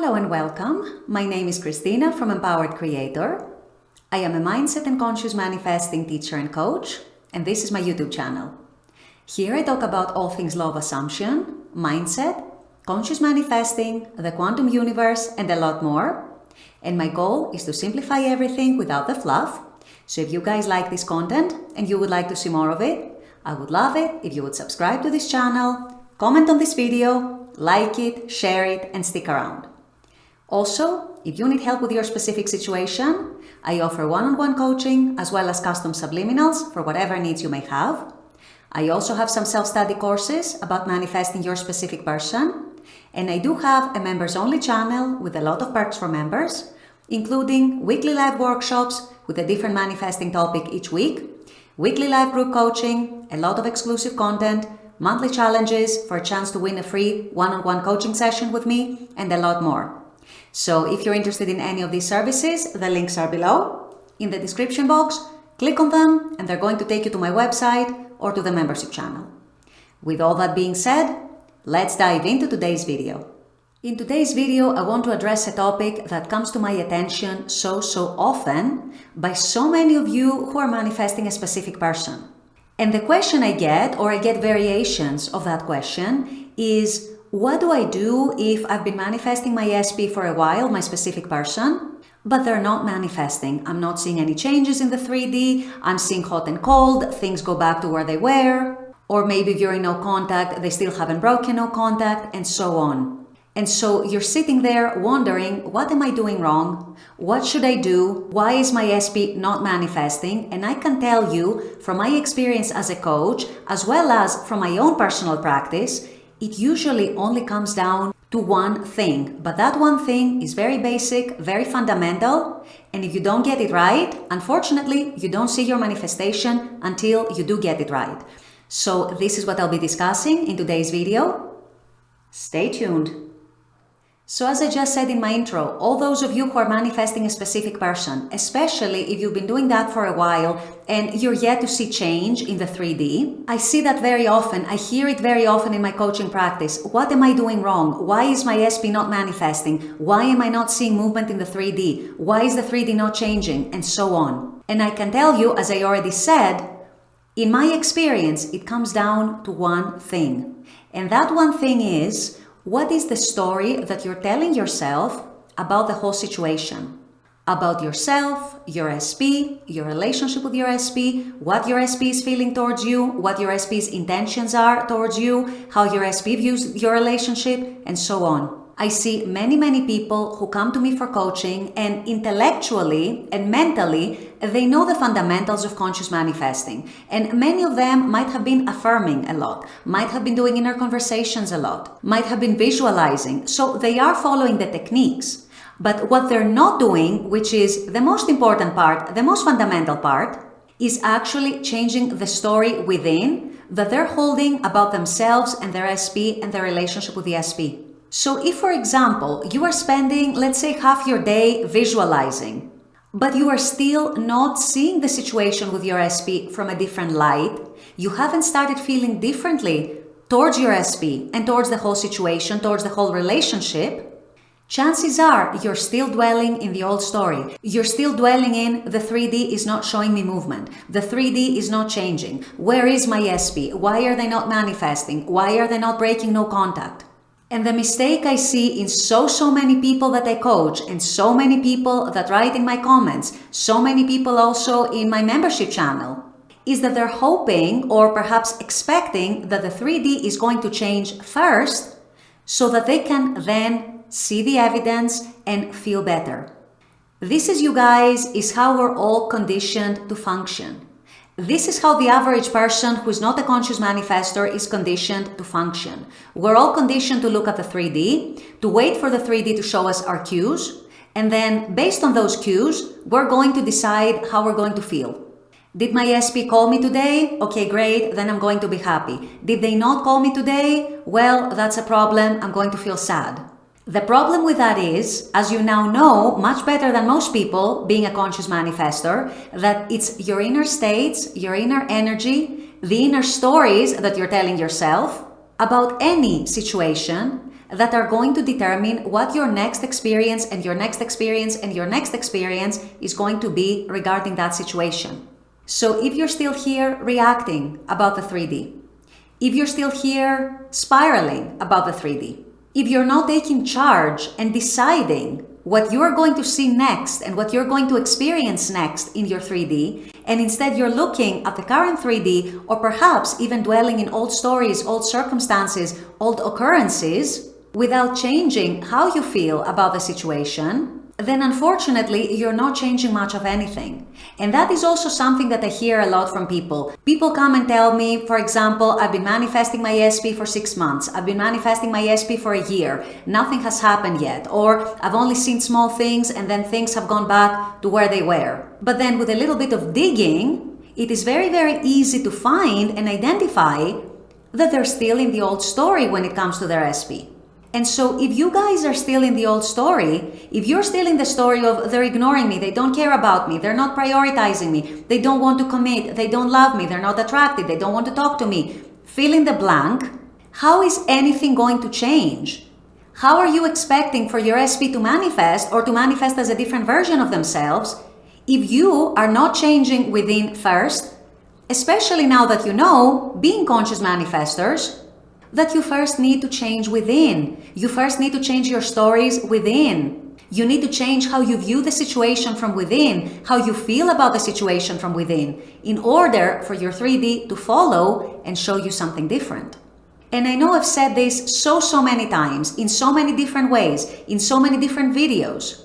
Hello and welcome. My name is Christina from Empowered Creator. I am a mindset and conscious manifesting teacher and coach, and this is my YouTube channel. Here I talk about all things law of assumption, mindset, conscious manifesting, the quantum universe, and a lot more. And my goal is to simplify everything without the fluff. So if you guys like this content and you would like to see more of it, I would love it if you would subscribe to this channel, comment on this video, like it, share it, and stick around. Also, if you need help with your specific situation, I offer one-on-one coaching as well as custom subliminals for whatever needs you may have. I also have some self-study courses about manifesting your specific person. And I do have a members-only channel with a lot of perks for members, including weekly live workshops with a different manifesting topic each week, weekly live group coaching, a lot of exclusive content, monthly challenges for a chance to win a free one-on-one coaching session with me, and a lot more. So if you're interested in any of these services, the links are below in the description box. Click on them and they're going to take you to my website or to the membership channel. With all that being said, let's dive into today's video. In today's video, I want to address a topic that comes to my attention so often by so many of you who are manifesting a specific person. And the question I get, or I get variations of that question, is what do I do if I've been manifesting my SP for a while, my specific person, but they're not manifesting? I'm not seeing any changes in the 3D, I'm seeing hot and cold, things go back to where they were, or maybe if you're in no contact, they still haven't broken no contact, and so on. And so you're sitting there wondering, what am I doing wrong? What should I do? Why is my SP not manifesting? And I can tell you from my experience as a coach, as well as from my own personal practice, it usually only comes down to one thing. But that one thing is very basic, very fundamental. And if you don't get it right, unfortunately, you don't see your manifestation until you do get it right. So this is what I'll be discussing in today's video. Stay tuned. So as I just said in my intro, all those of you who are manifesting a specific person, especially if you've been doing that for a while and you're yet to see change in the 3D, I see that very often. I hear it very often in my coaching practice. What am I doing wrong? Why is my SP not manifesting? Why am I not seeing movement in the 3D? Why is the 3D not changing? And so on. And I can tell you, as I already said, in my experience, it comes down to one thing. And that one thing is, what is the story that you're telling yourself about the whole situation? About yourself, your SP, your relationship with your SP, what your SP is feeling towards you, what your SP's intentions are towards you, how your SP views your relationship, and so on. I see many people who come to me for coaching, and intellectually and mentally, they know the fundamentals of conscious manifesting. And many of them might have been affirming a lot, might have been doing inner conversations a lot, might have been visualizing. So they are following the techniques. But what they're not doing, which is the most important part, the most fundamental part, is actually changing the story within that they're holding about themselves and their SP and their relationship with the SP. So if, for example, you are spending, let's say, half your day visualizing, but you are still not seeing the situation with your SP from a different light, you haven't started feeling differently towards your SP and towards the whole situation, towards the whole relationship, chances are you're still dwelling in the old story. You're still dwelling in the 3D is not showing me movement. The 3D is not changing. Where is my SP? Why are they not manifesting? Why are they not breaking no contact? And the mistake I see in so many people that I coach, and so many people that write in my comments, so many people also in my membership channel, is that they're hoping or perhaps expecting that the 3D is going to change first so that they can then see the evidence and feel better. This is, you guys, is how we're all conditioned to function. This is how the average person who is not a conscious manifestor is conditioned to function. We're all conditioned to look at the 3D, to wait for the 3D to show us our cues, and then based on those cues, we're going to decide how we're going to feel. Did my SP call me today? Okay, great, then I'm going to be happy. Did they not call me today? Well, that's a problem, I'm going to feel sad. The problem with that is, as you now know much better than most people, being a conscious manifestor, that it's your inner states, your inner energy, the inner stories that you're telling yourself about any situation that are going to determine what your next experience and your next experience and your next experience is going to be regarding that situation. So if you're still here reacting about the 3D, if you're still here spiraling about the 3D, if you're not taking charge and deciding what you're going to see next and what you're going to experience next in your 3D, and instead you're looking at the current 3D, or perhaps even dwelling in old stories, old circumstances, old occurrences, without changing how you feel about the situation, then unfortunately you're not changing much of anything. And that is also something that I hear a lot from people. People come and tell me, for example, I've been manifesting my SP for 6 months. I've been manifesting my SP for a year. Nothing has happened yet. Or I've only seen small things and then things have gone back to where they were. But then with a little bit of digging, it is very, very easy to find and identify that they're still in the old story when it comes to their SP. And so if you guys are still in the old story, if you're still in the story of they're ignoring me, they don't care about me, they're not prioritizing me, they don't want to commit, they don't love me, they're not attracted, they don't want to talk to me, fill in the blank, how is anything going to change? How are you expecting for your SP to manifest or to manifest as a different version of themselves if you are not changing within first, especially now that you know, being conscious manifestors, that you first need to change within. You first need to change your stories within. You need to change how you view the situation from within, how you feel about the situation from within, in order for your 3D to follow and show you something different. And I know I've said this so many times, in so many different ways, in so many different videos.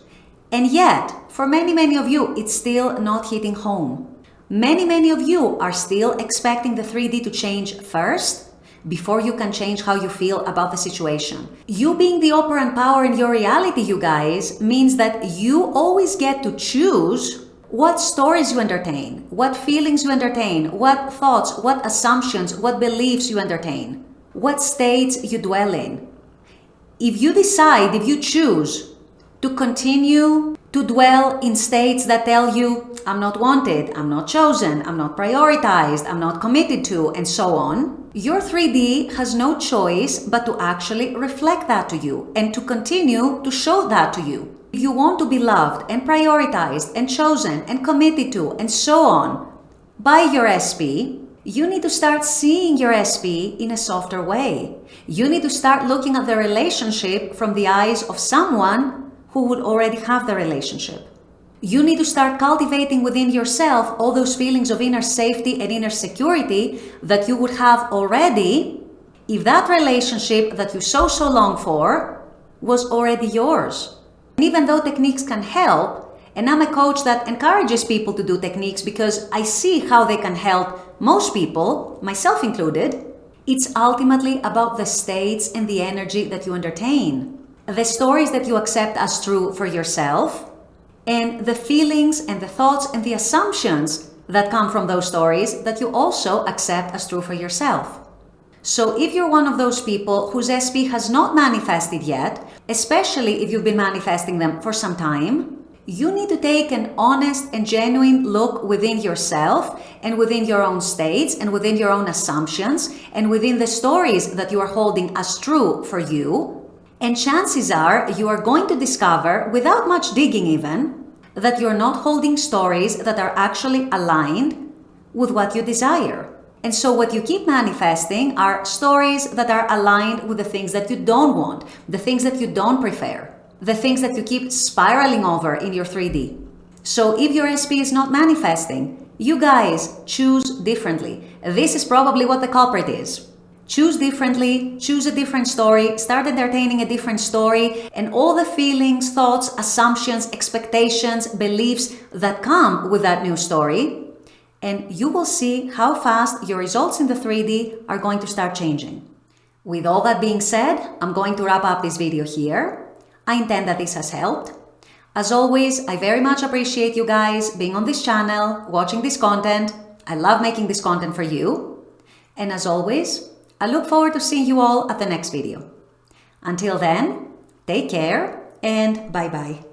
And yet, for many of you, it's still not hitting home. Many of you are still expecting the 3D to change first, before you can change how you feel about the situation. You being the operant power in your reality, you guys, means that you always get to choose what stories you entertain, what feelings you entertain, what thoughts, what assumptions, what beliefs you entertain, what states you dwell in. If you decide, if you choose to continue to dwell in states that tell you, I'm not wanted, I'm not chosen, I'm not prioritized, I'm not committed to, and so on, your 3D has no choice but to actually reflect that to you and to continue to show that to you. If you want to be loved and prioritized and chosen and committed to and so on by your SP, you need to start seeing your SP in a softer way. You need to start looking at the relationship from the eyes of someone who would already have the relationship. You need to start cultivating within yourself all those feelings of inner safety and inner security that you would have already if that relationship that you so long for was already yours. And even though techniques can help, and I'm a coach that encourages people to do techniques because I see how they can help most people, myself included, it's ultimately about the states and the energy that you entertain, the stories that you accept as true for yourself, and the feelings and the thoughts and the assumptions that come from those stories that you also accept as true for yourself. So if you're one of those people whose SP has not manifested yet, especially if you've been manifesting them for some time, you need to take an honest and genuine look within yourself and within your own states and within your own assumptions and within the stories that you are holding as true for you. And chances are you are going to discover, without much digging even, that you're not holding stories that are actually aligned with what you desire. And so what you keep manifesting are stories that are aligned with the things that you don't want, the things that you don't prefer, the things that you keep spiraling over in your 3D. So if your SP is not manifesting, you guys choose differently. This is probably what the culprit is. Choose differently, choose a different story, start entertaining a different story, and all the feelings, thoughts, assumptions, expectations, beliefs that come with that new story. And you will see how fast your results in the 3D are going to start changing. With all that being said, I'm going to wrap up this video here. I intend that this has helped. As always, I very much appreciate you guys being on this channel, watching this content. I love making this content for you. And as always, I look forward to seeing you all at the next video. Until then, take care and bye-bye.